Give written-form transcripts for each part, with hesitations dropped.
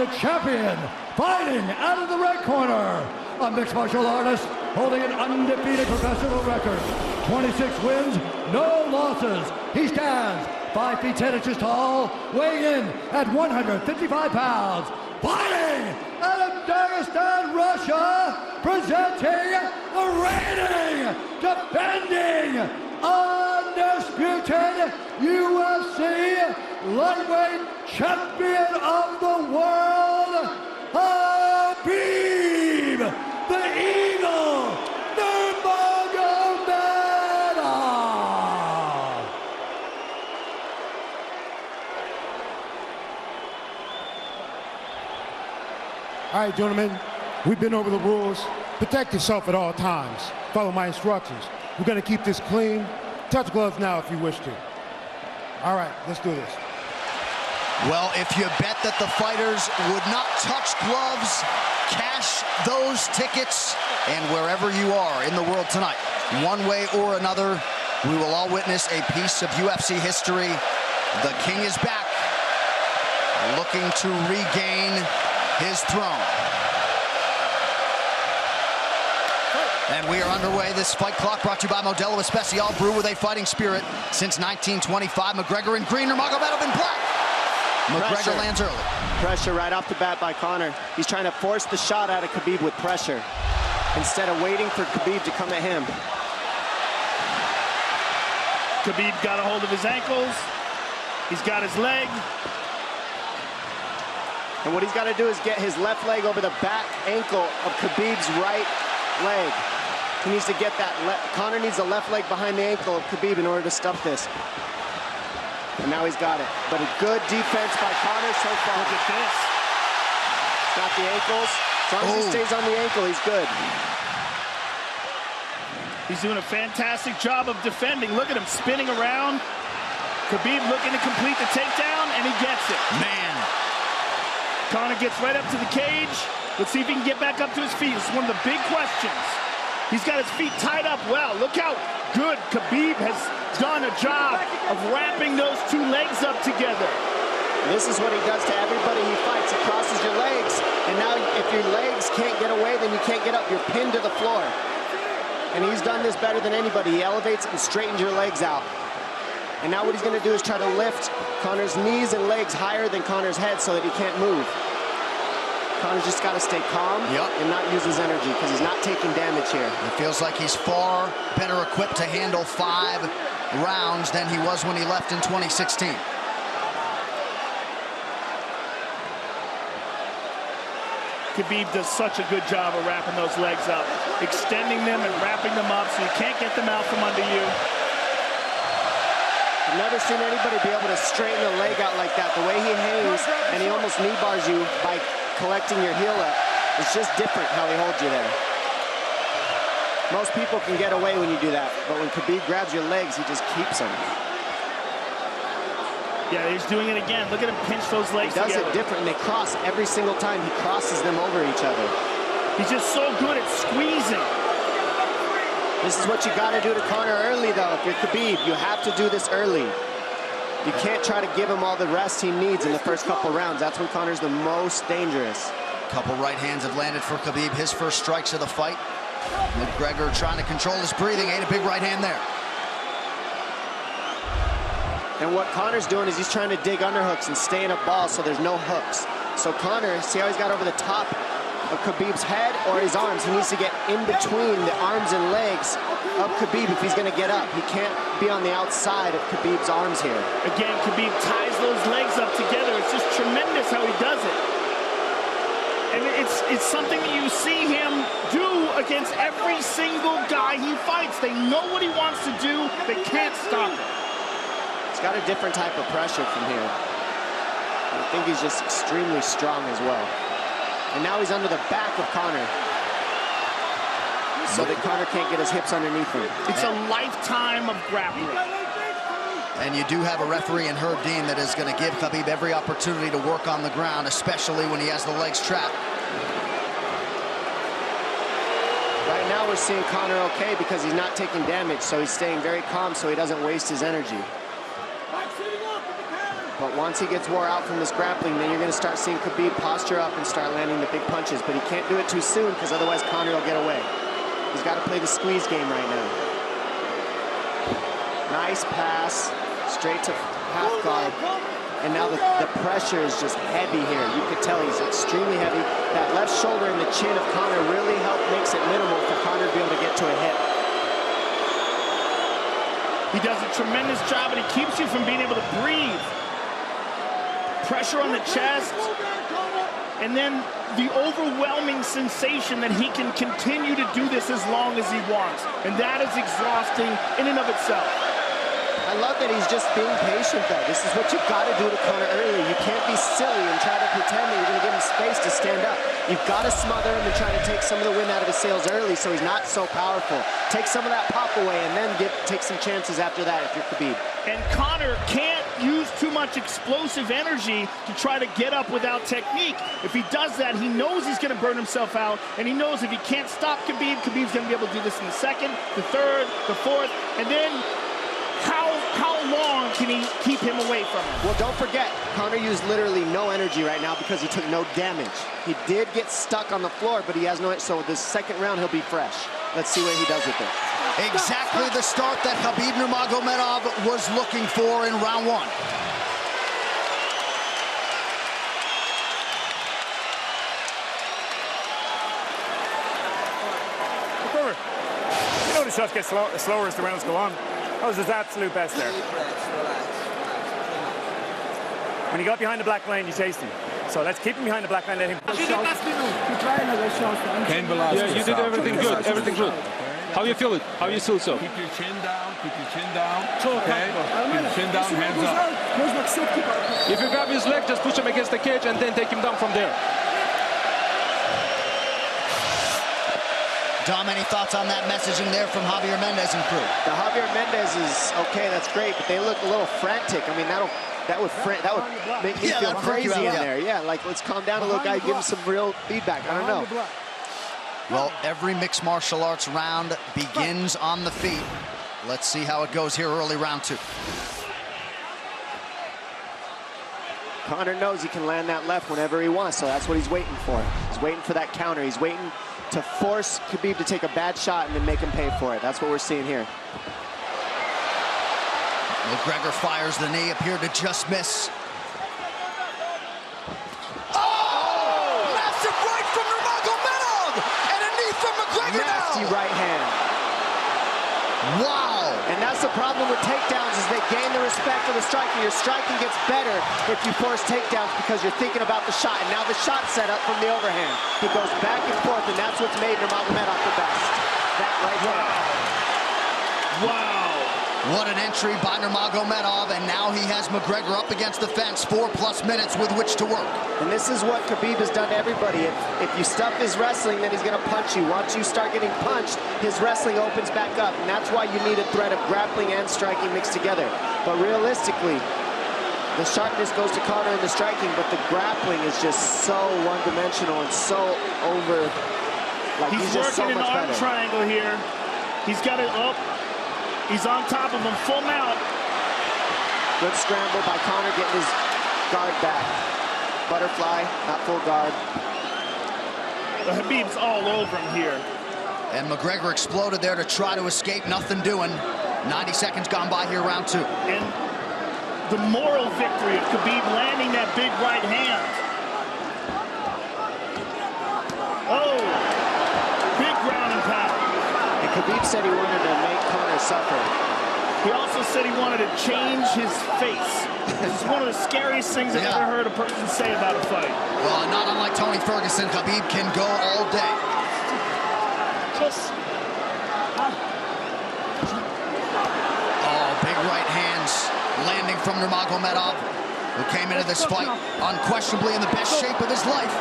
the champion, fighting out of the red corner, a mixed martial artist holding an undefeated professional record, 26 wins, no losses. He stands 5 feet 10 inches tall, weighing in at 155 pounds, fighting out of Dagestan, Russia, presenting the reigning, defending, undisputed UFC lightweight champion of the world, Khabib, the Eagle, Nurmagomedov. All right, gentlemen, we've been over the rules. Protect yourself at all times. Follow my instructions. We're gonna keep this clean. Touch gloves now if you wish to. All right, let's do this. Well, if you bet that the fighters would not touch gloves, cash those tickets, and wherever you are in the world tonight, one way or another, we will all witness a piece of UFC history. The King is back, looking to regain his throne. And we are underway. This fight clock brought to you by Modelo Especial, brew with a fighting spirit since 1925. McGregor in green, Nurmagomedov in black. McGregor lands early. Pressure right off the bat by Conor. He's trying to force the shot out of Khabib with pressure instead of waiting for Khabib to come at him. Khabib got a hold of his ankles. He's got his leg. And what he's got to do is get his left leg over the back ankle of Khabib's right leg. He needs to get that. Conor needs the left leg behind the ankle of Khabib in order to stop this. And now he's got it. But a good defense by Conor so far. Look at this. Got the ankles. As long as he stays on the ankle, he's good. He's doing a fantastic job of defending. Look at him spinning around. Khabib looking to complete the takedown, and he gets it. Man. Conor gets right up to the cage. Let's see if he can get back up to his feet. This is one of the big questions. He's got his feet tied up well. Look how good Khabib has done a job of wrapping those two legs up together. This is what he does to everybody he fights. He crosses your legs, and now if your legs can't get away, then you can't get up. You're pinned to the floor. And he's done this better than anybody. He elevates and straightens your legs out. And now what he's going to do is try to lift Conor's knees and legs higher than Conor's head so that he can't move. Conor's just got to stay calm and not use his energy because he's not taking damage here. It feels like he's far better equipped to handle 5 rounds than he was when he left in 2016. Khabib does such a good job of wrapping those legs up, extending them and wrapping them up so you can't get them out from under you. I've never seen anybody be able to straighten a leg out like that. The way he hangs and he almost knee bars you by collecting your heel up. It's just different how he holds you there. Most people can get away when you do that, but when Khabib grabs your legs, he just keeps them. Yeah, he's doing it again. Look at him pinch those legs together. He does it different, and they cross every single time. He crosses them over each other. He's just so good at squeezing. This is what you got to do to Conor early, though. If you're Khabib, you have to do this early. You can't try to give him all the rest he needs in the first couple rounds. That's when Conor's the most dangerous. Couple right hands have landed for Khabib. His first strikes of the fight. McGregor trying to control his breathing. Ate a big right hand there. And what Conor's doing is he's trying to dig underhooks and stay in a ball so there's no hooks. So Conor, see how he's got over the top of Khabib's head or his arms? He needs to get in between the arms and legs of Khabib if he's going to get up. He can't be on the outside of Khabib's arms here. Again, Khabib ties those legs up together. It's just tremendous how he does it. And it's something that you see him do against every single guy he fights. They know what he wants to do. They can't stop it. He's got a different type of pressure from here. I think he's just extremely strong as well. And now he's under the back of Conor, so that Conor can't get his hips underneath him. It's a lifetime of grappling. And you do have a referee in Herb Dean that is going to give Khabib every opportunity to work on the ground, especially when he has the legs trapped. Right now we're seeing Conor okay because he's not taking damage, so he's staying very calm so he doesn't waste his energy. But once he gets wore out from this grappling, then you're going to start seeing Khabib posture up and start landing the big punches. But he can't do it too soon because otherwise Conor will get away. He's got to play the squeeze game right now. Nice pass, straight to half guard. And now the pressure is just heavy here. You could tell he's extremely heavy. That left shoulder and the chin of Conor really makes it minimal for Conor to be able to get to a hit. He does a tremendous job, and he keeps you from being able to breathe. Pressure on the chest, and then the overwhelming sensation that he can continue to do this as long as he wants. And that is exhausting in and of itself. I love that he's just being patient, though. This is what you've got to do to Conor early. You can't be silly and try to pretend that you're going to give him space to stand up. You've got to smother him and try to take some of the wind out of his sails early so he's not so powerful. Take some of that pop away and then take some chances after that if you're Khabib. And Conor can't use too much explosive energy to try to get up without technique. If he does that, he knows he's going to burn himself out, and he knows if he can't stop Khabib, Khabib's going to be able to do this in the second, the third, the fourth, and then how long can he keep him away from him? Well, don't forget, Conor used literally no energy right now because he took no damage. He did get stuck on the floor, but he has no, so this second round he'll be fresh. Let's see what he does with it. Exactly the start that Khabib Nurmagomedov was looking for in round one. You know the shots get slower as the rounds go on. That was his absolute best there. When he got behind the black line, you chased him. So let's keep him behind the black line, let him push. Yeah, you did everything good, everything good. How you feel it? How you feel so? Keep your chin down, okay? Keep your chin down, hands up. If you grab his leg, just push him against the cage and then take him down from there. Dom, any thoughts on that messaging there from Javier Mendez and crew? The Javier Mendez is okay, that's great, but they look a little frantic. I mean, that would make me feel crazy in there. Yeah, like let's calm down a little guy, give him some real feedback. I don't know. Well, every mixed martial arts round begins on the feet. Let's see how it goes here early round two. Conor knows he can land that left whenever he wants, so that's what he's waiting for. He's waiting for that counter. He's waiting to force Khabib to take a bad shot and then make him pay for it. That's what we're seeing here. McGregor fires the knee, appeared to just miss. Oh! Massive right from Nurmagomedov! And a knee from McGregor now! Nasty right hand. Wow! And that's the problem with takedowns is they gain the respect of the striker. Your striking gets better if you force takedowns because you're thinking about the shot. And now the shot's set up from the overhand. He goes back and forth, and that's what's made Nurmagomedov the best. That right hand. Wow. What an entry by Nurmagomedov, and now he has McGregor up against the fence, 4+ minutes with which to work. And this is what Khabib has done to everybody. If you stuff his wrestling, then he's going to punch you. Once you start getting punched, his wrestling opens back up, and that's why you need a threat of grappling and striking mixed together. But realistically, the sharpness goes to Conor in the striking, but the grappling is just so one-dimensional and so over. Like He's just so working an much arm better. triangle here. He's got it up. He's on top of him, full mount. Good scramble by Conor, getting his guard back. Butterfly, not full guard. Khabib's all over him here. And McGregor exploded there to try to escape, nothing doing. 90 seconds gone by here, round two. And the moral victory of Khabib landing that big right hand. Oh, big ground and pound. And Khabib said he wanted to make Conor suffer. He also said he wanted to change his face. This is one of the scariest things I've ever heard a person say about a fight. Well, not unlike Tony Ferguson, Khabib can go all day. Oh, big right hands landing from Nurmagomedov, who came into this fight unquestionably in the best shape of his life.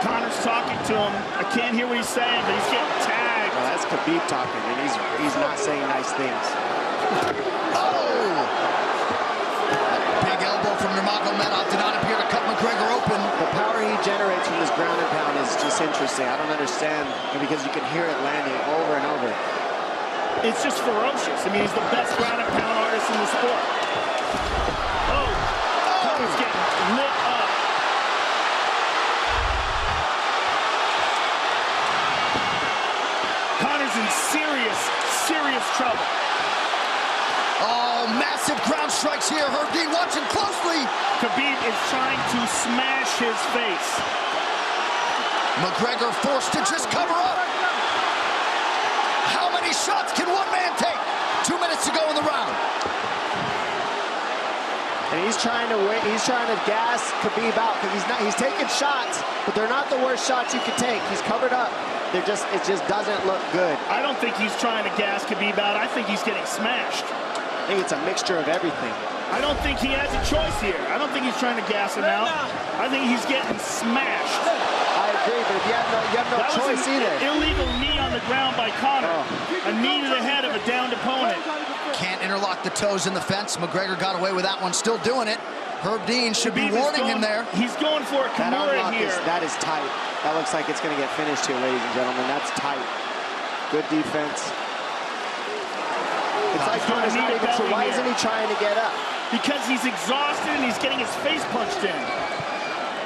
Conor's talking to him. I can't hear what he's saying, but he's getting tagged. Well, that's Khabib talking, and he's not saying nice things. Oh! Big elbow from Nurmagomedov did not appear to cut McGregor open. The power he generates from this ground and pound is just interesting. I don't understand, because you can hear it landing over and over. It's just ferocious. I mean, he's the best ground and pound artist in the sport. Oh, lit up. Conor's in serious trouble. Oh, massive ground strikes here. Herb Dean watching closely. Khabib is trying to smash his face. McGregor forced to just cover up. How many shots can one man take? 2 minutes to go in the round. And he's trying to gas Khabib out because he's taking shots, but they're not the worst shots you could take. He's covered up. It just doesn't look good. I don't think he's trying to gas Khabib out. I think he's getting smashed. I think it's a mixture of everything. I don't think he has a choice here. I don't think he's trying to gas him out. I think he's getting smashed. I agree, but if you have no choice either. Illegal knee on the ground by Conor. A knee to the head of a downed opponent. Can't interlock the toes in the fence. McGregor got away with that one, still doing it. Herb Dean should be warning him there. He's going for a Kimura here. That is tight. That looks like it's going to get finished here, ladies and gentlemen. That's tight. Good defense. It's like Conor's not even sure. Why isn't he trying to get up? Because he's exhausted and he's getting his face punched in.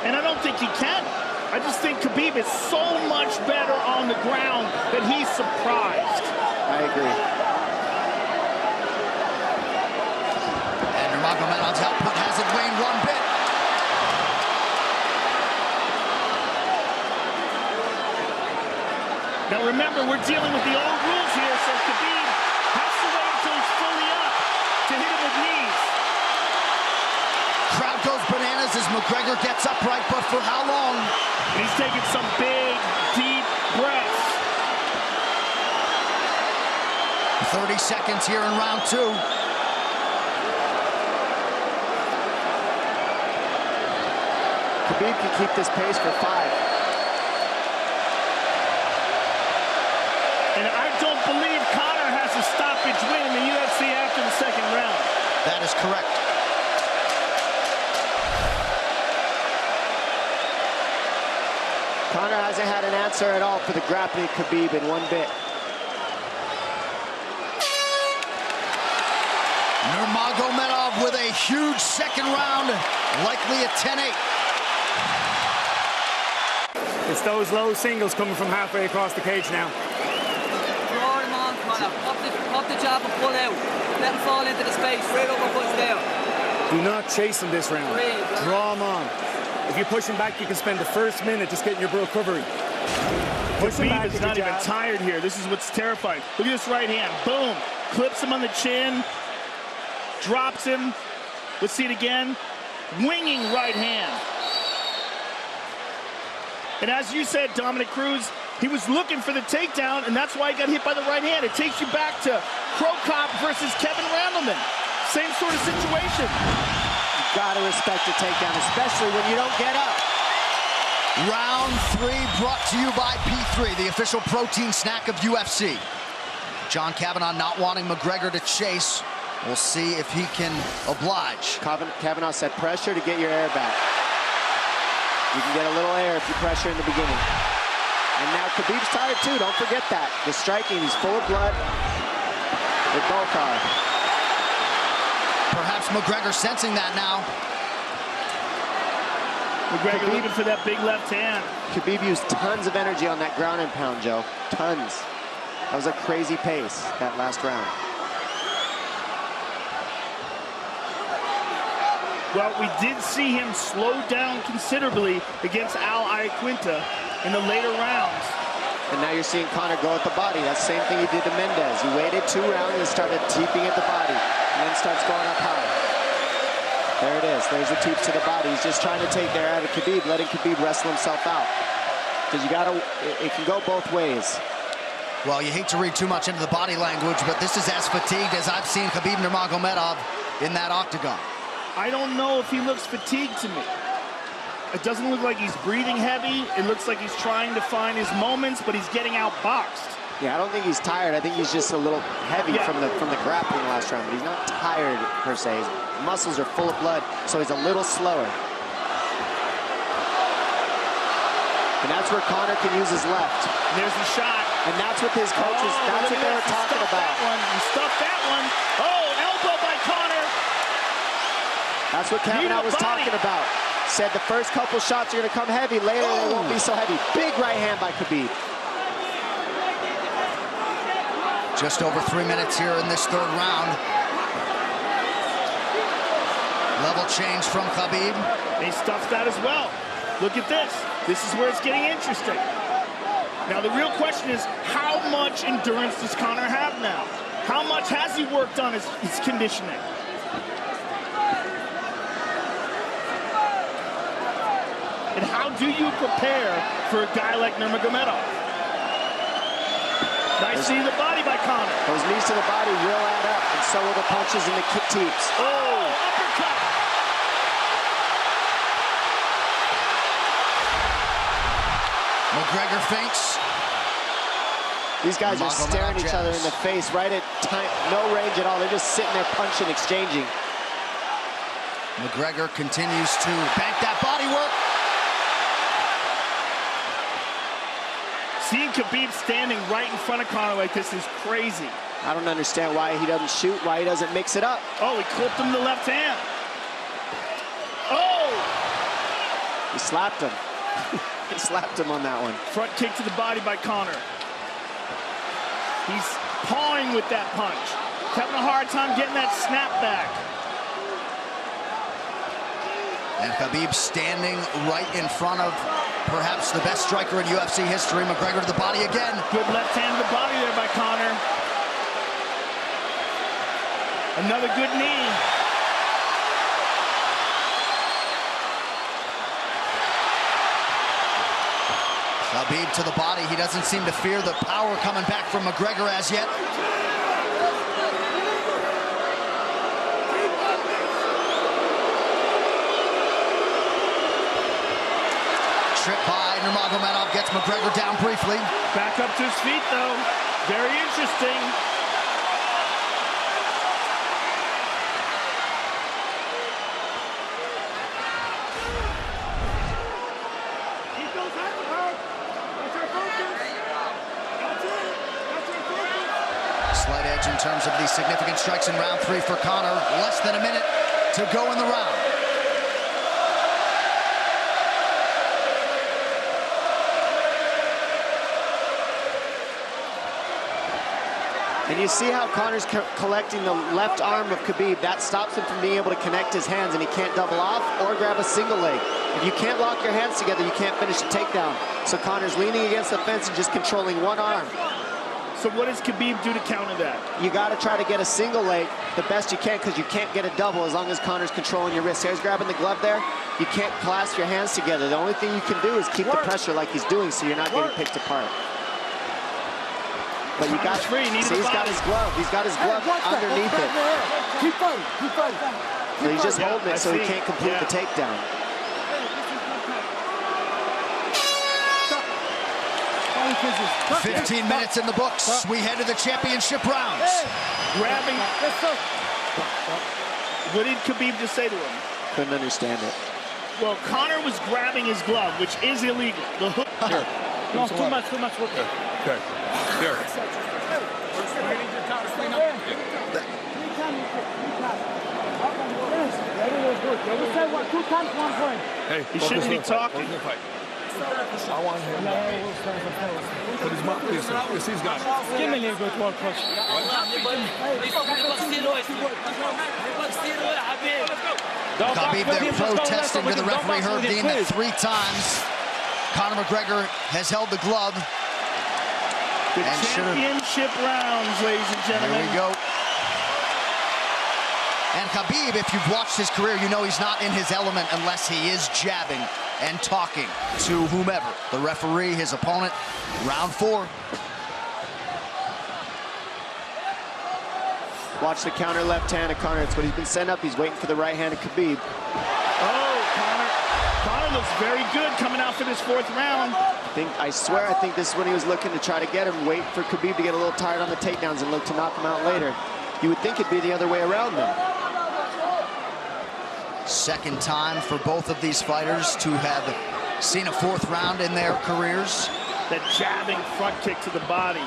And I don't think he can. I just think Khabib is so much better on the ground that he's surprised. I agree. And Nurmagomedov's output hasn't waned one bit. Now remember, we're dealing with the old rules here, so Khabib has to wait until he's fully up to hit him with knees. Crowd goes bananas as McGregor gets upright, but for how long? And he's taking some big, deep breaths. 30 seconds here in round 2. Khabib can keep this pace for 5. And I don't believe Conor has a stoppage win in the UFC after the second round. That is correct. Conor hasn't had an answer at all for the grappling Khabib in one bit. Nurmagomedov with a huge second round, likely a 10-8. It's those low singles coming from halfway across the cage now. Draw him on, Conor. Pop the jab and pull out. Let him fall into the space. Straight over, push down. Do not chase him this round. Draw him on. If you push him back, you can spend the first minute just getting your recovery. Khabib is not even tired here. This is what's terrifying. Look at this right hand. Boom. Clips him on the chin. Drops him. Let's see it again. Winging right hand. And as you said, Dominic Cruz, he was looking for the takedown, and that's why he got hit by the right hand. It takes you back to Crow Cop versus Kevin Randleman. Same sort of situation. You gotta respect the takedown, especially when you don't get up. Round 3 brought to you by P3, the official protein snack of UFC. John Kavanagh not wanting McGregor to chase. We'll see if he can oblige. Kavanagh said pressure to get your air back. You can get a little air if you pressure in the beginning. And now Khabib's tired too, don't forget that. The striking, he's full of blood. They both are. Perhaps McGregor sensing that now. McGregor looking for that big left hand. Khabib used tons of energy on that ground and pound, Joe. Tons. That was a crazy pace, that last round. Well, we did see him slow down considerably against Al Iaquinta in the later rounds. And now you're seeing Conor go at the body. That's the same thing he did to Mendez. He waited 2 rounds and started teeping at the body, and then starts going up high. There it is. There's the teeps to the body. He's just trying to take their out of Khabib, letting Khabib wrestle himself out. Because you gotta, it can go both ways. Well, you hate to read too much into the body language, but this is as fatigued as I've seen Khabib Nurmagomedov in that octagon. I don't know if he looks fatigued to me. It doesn't look like he's breathing heavy. It looks like he's trying to find his moments, but he's getting outboxed. Yeah, I don't think he's tired. I think he's just a little heavy from the grappling last round, but he's not tired per se. His muscles are full of blood, so he's a little slower. And that's where Conor can use his left. And there's the shot. And that's what his coaches, that's what they were talking about. He stuffed that one. Oh, elbow by Conor. That's what Kavanagh was talking about. Said the first couple shots are going to come heavy. Later, they won't be so heavy. Big right hand by Khabib. Just over 3 minutes here in this third round. Level change from Khabib. He stuffed that as well. Look at this. This is where it's getting interesting. Now, the real question is, how much endurance does Conor have now? How much has he worked on his conditioning? And how do you prepare for a guy like Nurmagomedov? Nice knee to the body by Conor. Those knees to the body will add up, and so will the punches and the kick teeps. Oh, uppercut. McGregor feints. These guys are staring each other in the face, right at time, no range at all. They're just sitting there punching, exchanging. McGregor continues to bank that body work. Seeing Khabib standing right in front of Conor like this is crazy. I don't understand why he doesn't shoot, why he doesn't mix it up. Oh, he clipped him the left hand. Oh! He slapped him. He slapped him on that one. Front kick to the body by Conor. He's pawing with that punch. He's having a hard time getting that snap back. And Khabib standing right in front of perhaps the best striker in UFC history. McGregor to the body again. Good left hand to the body there by Conor. Another good knee. Khabib to the body. He doesn't seem to fear the power coming back from McGregor as yet. Trip by Nurmagomedov, gets McGregor down briefly. Back up to his feet, though. Very interesting. Slight edge in terms of these significant strikes in round 3 for Conor. Less than a minute to go in the round. And you see how Conor's collecting the left arm of Khabib. That stops him from being able to connect his hands, and he can't double off or grab a single leg. If you can't lock your hands together, you can't finish a takedown. So Conor's leaning against the fence and just controlling one arm. So what does Khabib do to counter that? You got to try to get a single leg the best you can, because you can't get a double as long as Conor's controlling your wrist. Here's grabbing the glove there. You can't clasp your hands together. The only thing you can do is keep the pressure like he's doing, so you're not getting picked apart. But you got free. See, he's got his glove. He's got his glove underneath it. Keep fighting, keep fighting. So he's just holding it so he can't complete the takedown. Stop. 15 minutes in the books. We head to the championship rounds. Grabbing. What did Khabib just say to him? Couldn't understand it. Well, Conor was grabbing his glove, which is illegal. The hook. Here. No, too much work. Okay. Here. Hey, he shouldn't be talking. I want him to put his mouthpiece in. Yes, he's got it. Give me a good one, coach. Khabib there protesting to the referee, Herb Dean, that 3 times Conor McGregor has held the glove. The championship rounds, ladies and gentlemen. Here we go. And Khabib, if you've watched his career, you know he's not in his element unless he is jabbing and talking to whomever. The referee, his opponent, round 4. Watch the counter left hand of Conor. It's what he's been setting up. He's waiting for the right hand of Khabib. Oh, Conor looks very good coming out for this 4th round. I swear, I think this is when he was looking to try to get him, wait for Khabib to get a little tired on the takedowns and look to knock him out later. You would think it'd be the other way around, though. Second time for both of these fighters to have seen a 4th round in their careers. That jabbing front kick to the body.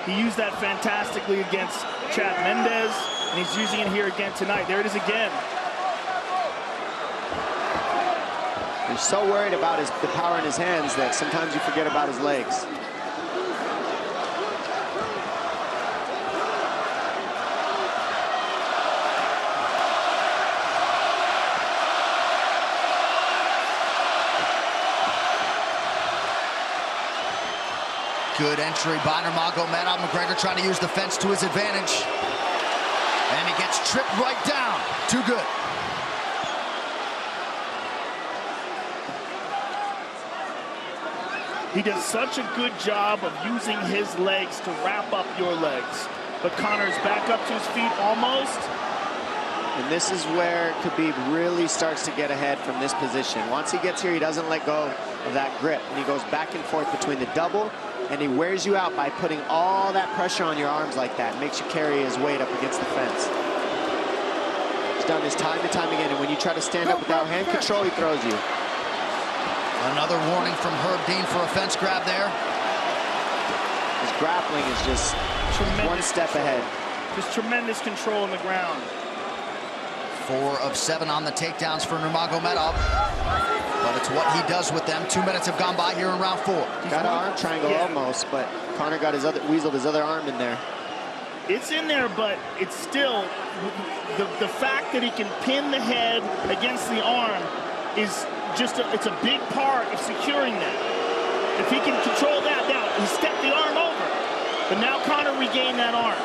He used that fantastically against Chad Mendes, and he's using it here again tonight. There it is again. so worried about the power in his hands that sometimes you forget about his legs. Good entry by Nurmagomedov. McGregor trying to use the fence to his advantage. And he gets tripped right down. Too good. He does such a good job of using his legs to wrap up your legs. But Conor's back up to his feet almost. And this is where Khabib really starts to get ahead from this position. Once he gets here, he doesn't let go of that grip. And he goes back and forth between the double, and he wears you out by putting all that pressure on your arms like that. Makes you carry his weight up against the fence. He's done this time and time again, and when you try to stand up without hand control, he throws you. Another warning from Herb Dean for a fence grab there. His grappling is just one step ahead. Just tremendous control on the ground. 4 of 7 on the takedowns for Nurmagomedov. But it's what he does with them. 2 minutes have gone by here in round 4. Got an arm triangle almost, but Conor got weaseled his other arm in there. It's in there, but it's still the fact that he can pin the head against the arm is just it's a big part of securing that. If he can control that, now he stepped the arm over, but now Conor regained that arm.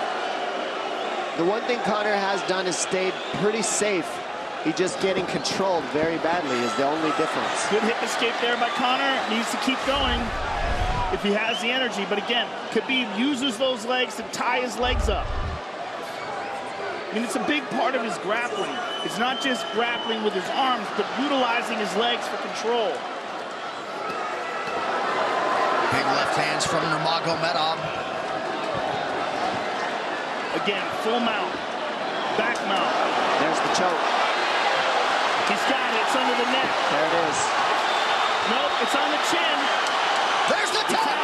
The one thing Conor has done is stayed pretty safe. He's just getting controlled very badly is the only difference. Good hip escape there by Conor. Needs to keep going if he has the energy. But again, Khabib uses those legs to tie his legs up. I mean, it's a big part of his grappling. It's not just grappling with his arms, but utilizing his legs for control. Big left hands from Nurmagomedov. Again, full mount, back mount. There's the choke. He's got it, it's under the neck. There it is. Nope, it's on the chin. There's the tap.